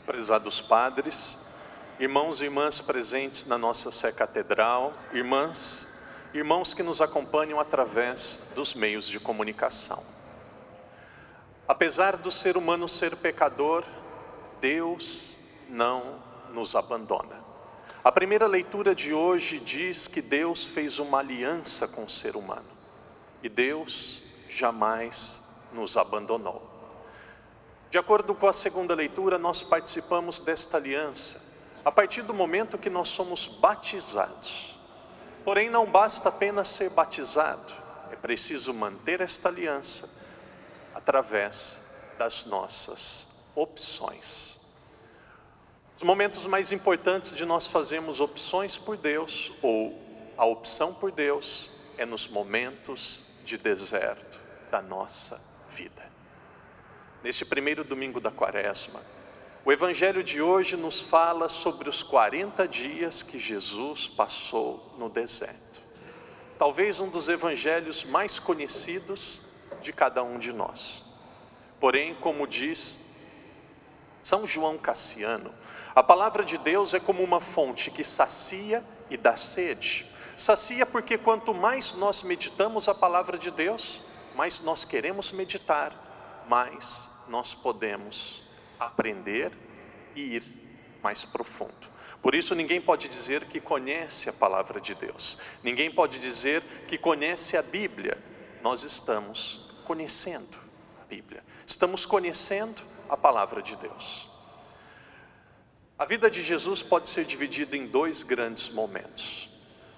Prezados padres, irmãos e irmãs presentes na nossa Sé Catedral, irmãos que nos acompanham através dos meios de comunicação. Apesar do ser humano ser pecador, Deus não nos abandona. A primeira leitura de hoje diz que Deus fez uma aliança com o ser humano e Deus jamais nos abandonou. De acordo com a segunda leitura, nós participamos desta aliança a partir do momento que nós somos batizados. Porém, não basta apenas ser batizado, é preciso manter esta aliança através das nossas opções. Os momentos mais importantes de nós fazermos opções por Deus, ou a opção por Deus, é nos momentos de deserto da nossa vida. Neste primeiro domingo da Quaresma, o Evangelho de hoje nos fala sobre os 40 dias que Jesus passou no deserto. Talvez um dos evangelhos mais conhecidos de cada um de nós. Porém, como diz São João Cassiano, a palavra de Deus é como uma fonte que sacia e dá sede. Sacia porque quanto mais nós meditamos a palavra de Deus, mais nós queremos meditar, mais nós podemos aprender e ir mais profundo. Por isso ninguém pode dizer que conhece a palavra de Deus. Ninguém pode dizer que conhece a Bíblia. Nós estamos conhecendo a Bíblia. Estamos conhecendo a palavra de Deus. A vida de Jesus pode ser dividida em dois grandes momentos.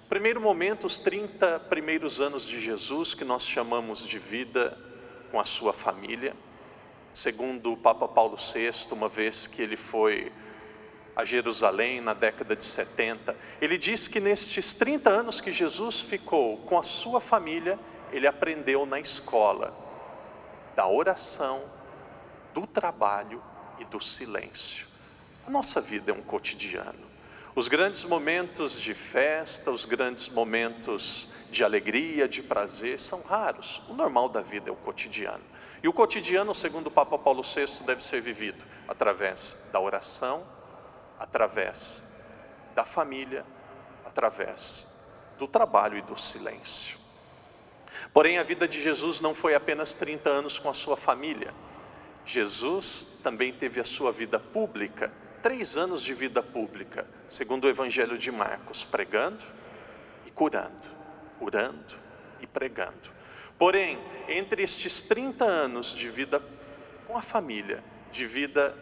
O primeiro momento, os 30 primeiros anos de Jesus, que nós chamamos de vida com a sua família. Segundo o Papa Paulo VI, uma vez que ele foi a Jerusalém na década de 70, ele diz que nestes 30 anos que Jesus ficou com a sua família, ele aprendeu na escola da oração, do trabalho e do silêncio. A nossa vida é um cotidiano. Os grandes momentos de festa, os grandes momentos de alegria, de prazer, são raros. O normal da vida é o cotidiano. E o cotidiano, segundo o Papa Paulo VI, deve ser vivido através da oração, através da família, através do trabalho e do silêncio. Porém, a vida de Jesus não foi apenas 30 anos com a sua família. Jesus também teve a sua vida pública, 3 anos de vida pública, segundo o Evangelho de Marcos, pregando e curando e pregando. Porém, entre estes 30 anos de vida com a família, de vida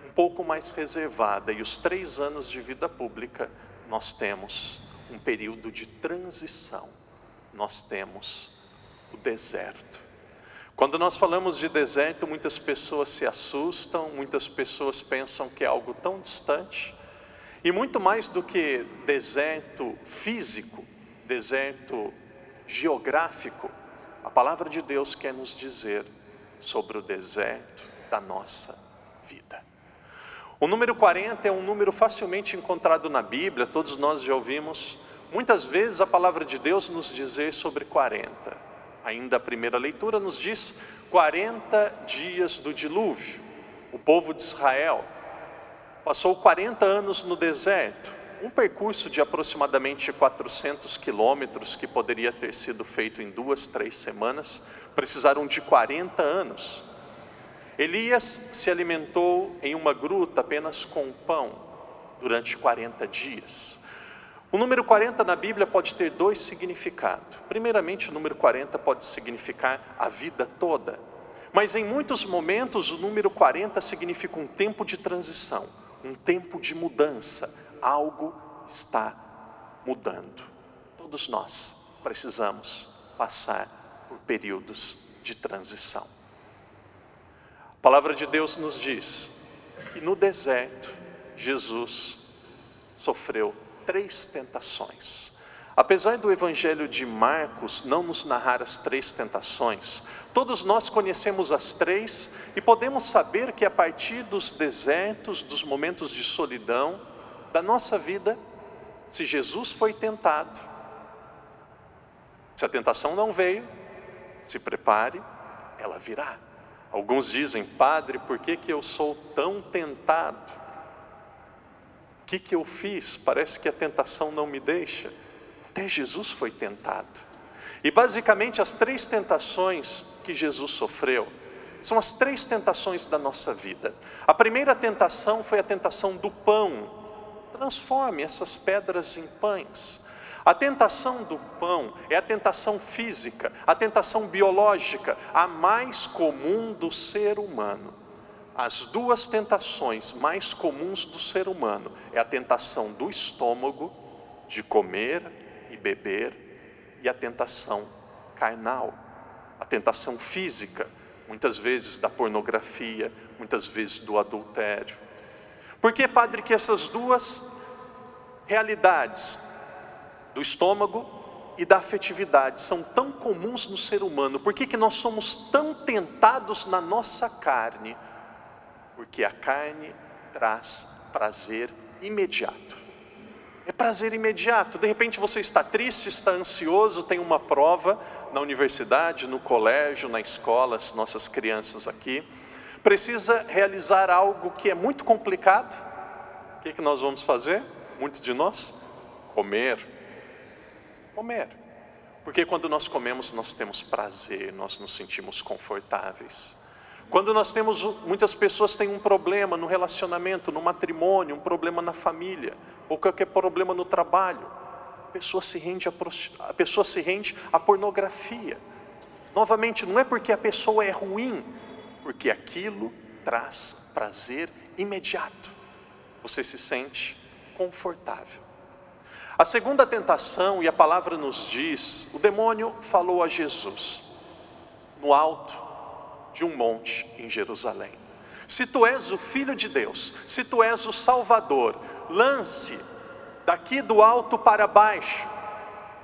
um pouco mais reservada, e os 3 anos de vida pública, nós temos um período de transição, nós temos o deserto. Quando nós falamos de deserto, muitas pessoas se assustam, muitas pessoas pensam que é algo tão distante, e muito mais do que deserto físico, deserto geográfico, a palavra de Deus quer nos dizer sobre o deserto da nossa vida. O número 40 é um número facilmente encontrado na Bíblia, todos nós já ouvimos muitas vezes a palavra de Deus nos dizer sobre 40. Ainda a primeira leitura nos diz 40 dias do dilúvio. O povo de Israel passou 40 anos no deserto, um percurso de aproximadamente 400 quilômetros que poderia ter sido feito em 2, 3 semanas, precisaram de 40 anos. Elias se alimentou em uma gruta apenas com pão durante 40 dias. O número 40 na Bíblia pode ter 2 significados. Primeiramente, o número 40 pode significar a vida toda. Mas em muitos momentos, o número 40 significa um tempo de transição, um tempo de mudança. Algo está mudando. Todos nós precisamos passar por períodos de transição. A palavra de Deus nos diz que no deserto, Jesus sofreu 3 tentações. Apesar do Evangelho de Marcos não nos narrar as 3 tentações, todos nós conhecemos as 3 e podemos saber que a partir dos desertos, dos momentos de solidão da nossa vida, se Jesus foi tentado, se a tentação não veio, se prepare, ela virá. Alguns dizem: padre, por que eu sou tão tentado? O que eu fiz? Parece que a tentação não me deixa. Até Jesus foi tentado. E basicamente as 3 tentações que Jesus sofreu são as 3 tentações da nossa vida. A primeira tentação foi a tentação do pão. Transforme essas pedras em pães. A tentação do pão é a tentação física, a tentação biológica, a mais comum do ser humano. As 2 tentações mais comuns do ser humano é a tentação do estômago, de comer e beber, e a tentação carnal, a tentação física, muitas vezes da pornografia, muitas vezes do adultério. Por que, padre, que essas 2 realidades, do estômago e da afetividade, são tão comuns no ser humano? Por que nós somos tão tentados na nossa carne? Porque a carne traz prazer imediato. É prazer imediato. De repente você está triste, está ansioso, tem uma prova na universidade, no colégio, na escola, as nossas crianças aqui. Precisa realizar algo que é muito complicado. O que nós vamos fazer? Muitos de nós? Comer. Porque quando nós comemos, nós temos prazer, nós nos sentimos confortáveis. Quando nós temos, muitas pessoas têm um problema no relacionamento, no matrimônio, um problema na família, ou qualquer problema no trabalho, a pessoa se rende à pornografia. Novamente, não é porque a pessoa é ruim, porque aquilo traz prazer imediato. Você se sente confortável. A segunda tentação, e a palavra nos diz, o demônio falou a Jesus, no alto de um monte em Jerusalém: se tu és o Filho de Deus, se tu és o Salvador, lance daqui do alto para baixo,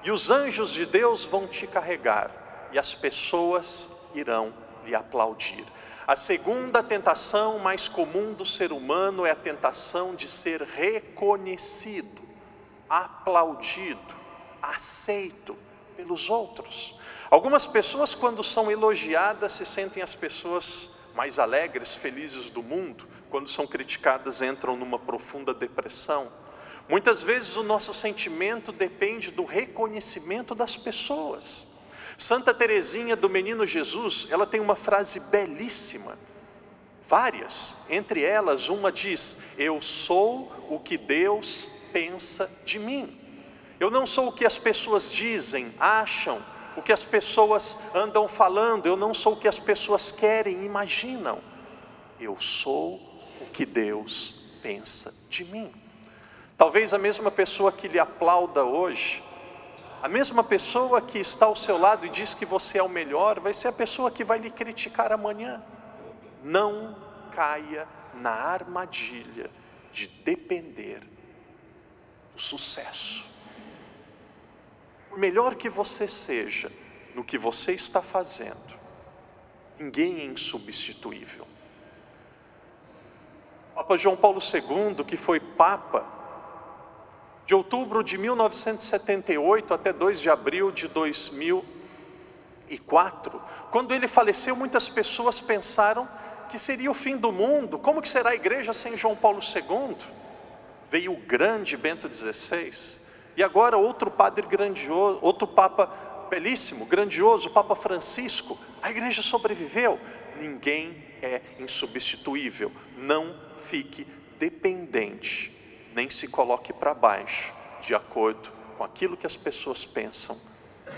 e os anjos de Deus vão te carregar, e as pessoas irão lhe aplaudir. A segunda tentação mais comum do ser humano é a tentação de ser reconhecido, aplaudido, aceito pelos outros. Algumas pessoas, quando são elogiadas, se sentem as pessoas mais alegres, felizes do mundo. Quando são criticadas, entram numa profunda depressão. Muitas vezes o nosso sentimento depende do reconhecimento das pessoas. Santa Teresinha do Menino Jesus, ela tem uma frase belíssima, várias, entre elas uma diz: eu sou o que Deus pensa de mim. Eu não sou o que as pessoas dizem, acham, o que as pessoas andam falando, eu não sou o que as pessoas querem, imaginam. Eu sou o que Deus pensa de mim. Talvez a mesma pessoa que lhe aplauda hoje, a mesma pessoa que está ao seu lado e diz que você é o melhor, vai ser a pessoa que vai lhe criticar amanhã. Não caia na armadilha de depender do sucesso. Por melhor que você seja no que você está fazendo, ninguém é insubstituível. Papa João Paulo II, que foi Papa de outubro de 1978 até 2 de abril de 2004, quando ele faleceu, muitas pessoas pensaram que seria o fim do mundo. Como que será a igreja sem João Paulo II? Veio o grande Bento XVI, e agora outro padre grandioso, outro Papa belíssimo, grandioso, o Papa Francisco. A igreja sobreviveu. Ninguém é insubstituível. Não fique dependente, nem se coloque para baixo, de acordo com aquilo que as pessoas pensam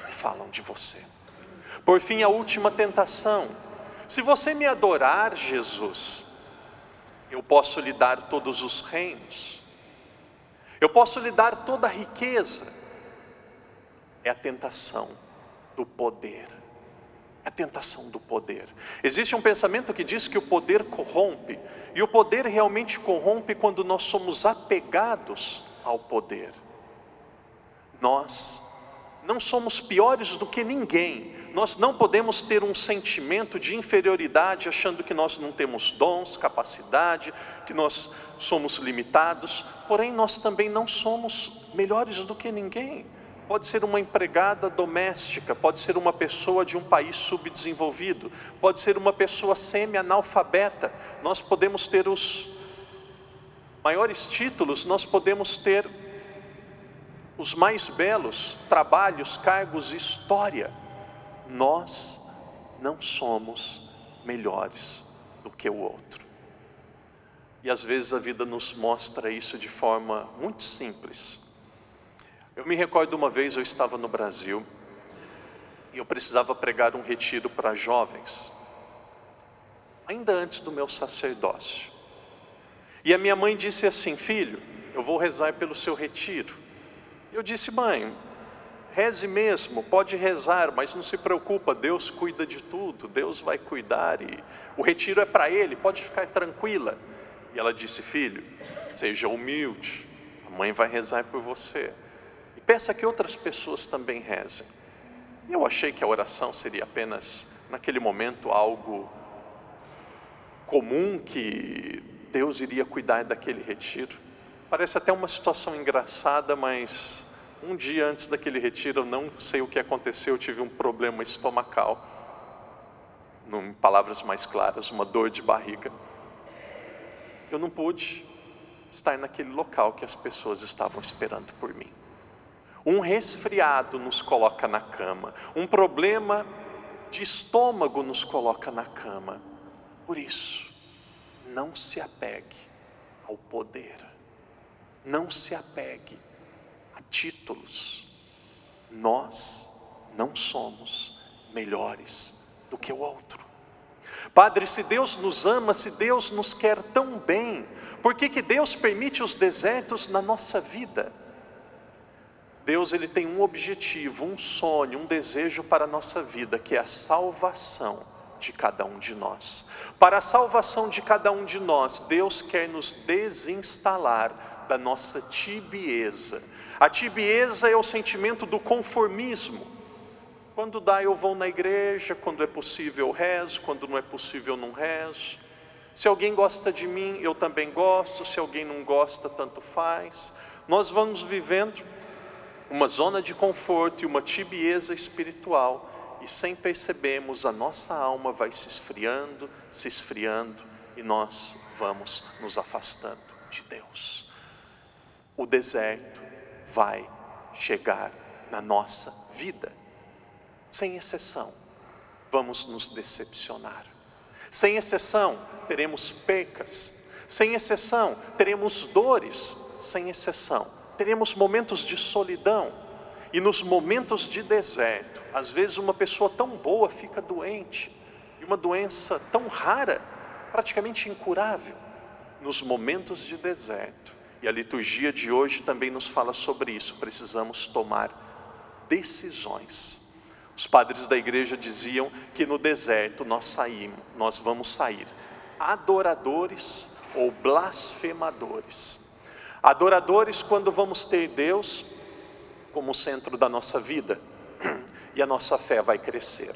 e falam de você. Por fim, a última tentação: se você me adorar, Jesus, eu posso lhe dar todos os reinos, eu posso lhe dar toda a riqueza. É a tentação do poder. A tentação do poder. Existe um pensamento que diz que o poder corrompe, e o poder realmente corrompe quando nós somos apegados ao poder. Nós não somos piores do que ninguém. Nós não podemos ter um sentimento de inferioridade achando que nós não temos dons, capacidade, que nós somos limitados. Porém, nós também não somos melhores do que ninguém. pode ser uma empregada doméstica, pode ser uma pessoa de um país subdesenvolvido, pode ser uma pessoa semi-analfabeta. Nós podemos ter os maiores títulos, nós podemos ter os mais belos trabalhos, cargos, história. Nós não somos melhores do que o outro. E às vezes a vida nos mostra isso de forma muito simples. Eu me recordo uma vez, eu estava no Brasil e eu precisava pregar um retiro para jovens, ainda antes do meu sacerdócio. E a minha mãe disse assim: filho, eu vou rezar pelo seu retiro. Eu disse: mãe, reze mesmo, pode rezar, mas não se preocupa, Deus cuida de tudo, Deus vai cuidar e o retiro é para Ele, pode ficar tranquila. E ela disse: filho, seja humilde, a mãe vai rezar por você. E peça que outras pessoas também rezem. Eu achei que a oração seria apenas, naquele momento, algo comum, que Deus iria cuidar daquele retiro. Parece até uma situação engraçada, mas um dia antes daquele retiro, eu não sei o que aconteceu, eu tive um problema estomacal. Em palavras mais claras, uma dor de barriga. Eu não pude estar naquele local que as pessoas estavam esperando por mim. Um resfriado nos coloca na cama, um problema de estômago nos coloca na cama. Por isso, não se apegue ao poder, não se apegue a títulos. Nós não somos melhores do que o outro. Padre, se Deus nos ama, se Deus nos quer tão bem, por que Deus permite os desertos na nossa vida? Deus, Ele tem um objetivo, um sonho, um desejo para a nossa vida, que é a salvação de cada um de nós. Para a salvação de cada um de nós, Deus quer nos desinstalar da nossa tibieza. A tibieza é o sentimento do conformismo. Quando dá, eu vou na igreja, quando é possível eu rezo, quando não é possível eu não rezo. Se alguém gosta de mim, eu também gosto, se alguém não gosta, tanto faz. Nós vamos vivendo uma zona de conforto e uma tibieza espiritual, e sem percebermos, a nossa alma vai se esfriando, e nós vamos nos afastando de Deus. O deserto vai chegar na nossa vida. Sem exceção, vamos nos decepcionar. Sem exceção, teremos percas. Sem exceção, teremos dores. Sem exceção, teremos momentos de solidão. E nos momentos de deserto, às vezes uma pessoa tão boa fica doente, e uma doença tão rara, praticamente incurável. Nos momentos de deserto, e a liturgia de hoje também nos fala sobre isso, precisamos tomar decisões. Os padres da igreja diziam que no deserto nós vamos sair adoradores ou blasfemadores. Adoradores quando vamos ter Deus como centro da nossa vida, e a nossa fé vai crescer.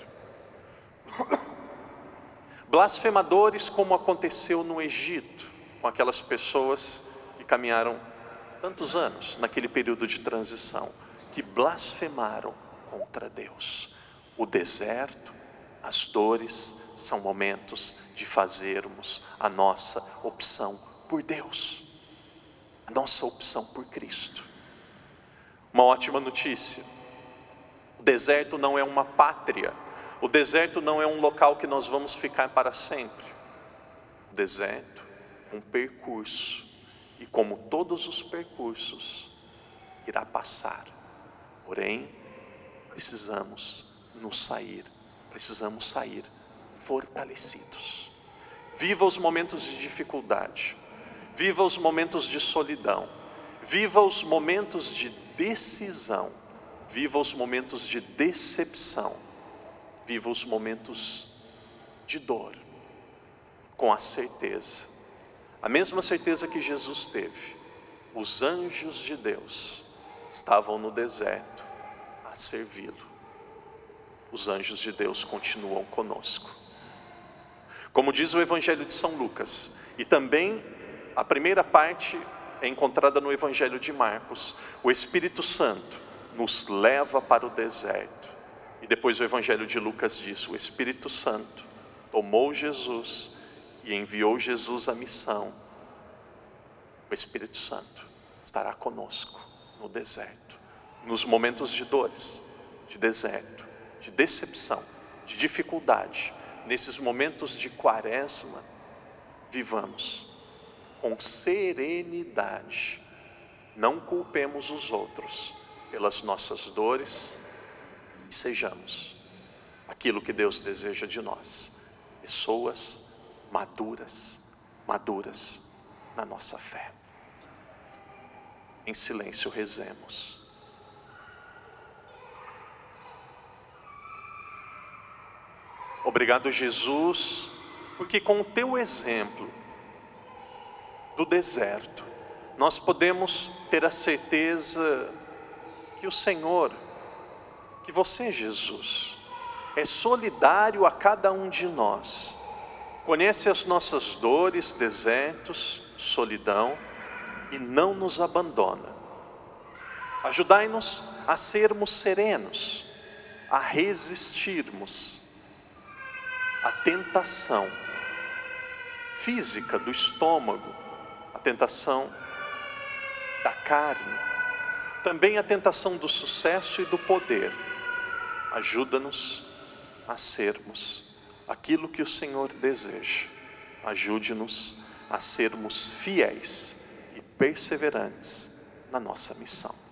Blasfemadores, como aconteceu no Egito, com aquelas pessoas que caminharam tantos anos naquele período de transição, que blasfemaram contra Deus. O deserto, as dores, são momentos de fazermos a nossa opção por Deus, a nossa opção por Cristo. Uma ótima notícia: o deserto não é uma pátria, o deserto não é um local que nós vamos ficar para sempre. O deserto é um percurso, e como todos os percursos, irá passar. Porém, precisamos sair fortalecidos. Viva os momentos de dificuldade, viva os momentos de solidão, viva os momentos de decisão, viva os momentos de decepção, viva os momentos de dor, com a certeza, a mesma certeza que Jesus teve. Os anjos de Deus estavam no deserto a servi-lo. Os anjos de Deus continuam conosco. Como diz o Evangelho de São Lucas, e também a primeira parte é encontrada no Evangelho de Marcos, o Espírito Santo nos leva para o deserto. E depois o Evangelho de Lucas diz: o Espírito Santo tomou Jesus e enviou Jesus à missão. O Espírito Santo estará conosco no deserto, nos momentos de dores, de deserto, de decepção, de dificuldade. Nesses momentos de quaresma, vivamos com serenidade. Não culpemos os outros pelas nossas dores e sejamos aquilo que Deus deseja de nós: pessoas maduras na nossa fé. Em silêncio rezemos. Obrigado, Jesus, porque com o teu exemplo do deserto, nós podemos ter a certeza que o Senhor, que você, Jesus, é solidário a cada um de nós, conhece as nossas dores, desertos, solidão e não nos abandona. Ajudai-nos a sermos serenos, a resistirmos à tentação física do estômago, a tentação da carne, também a tentação do sucesso e do poder. Ajuda-nos a sermos aquilo que o Senhor deseja. Ajude-nos a sermos fiéis e perseverantes na nossa missão.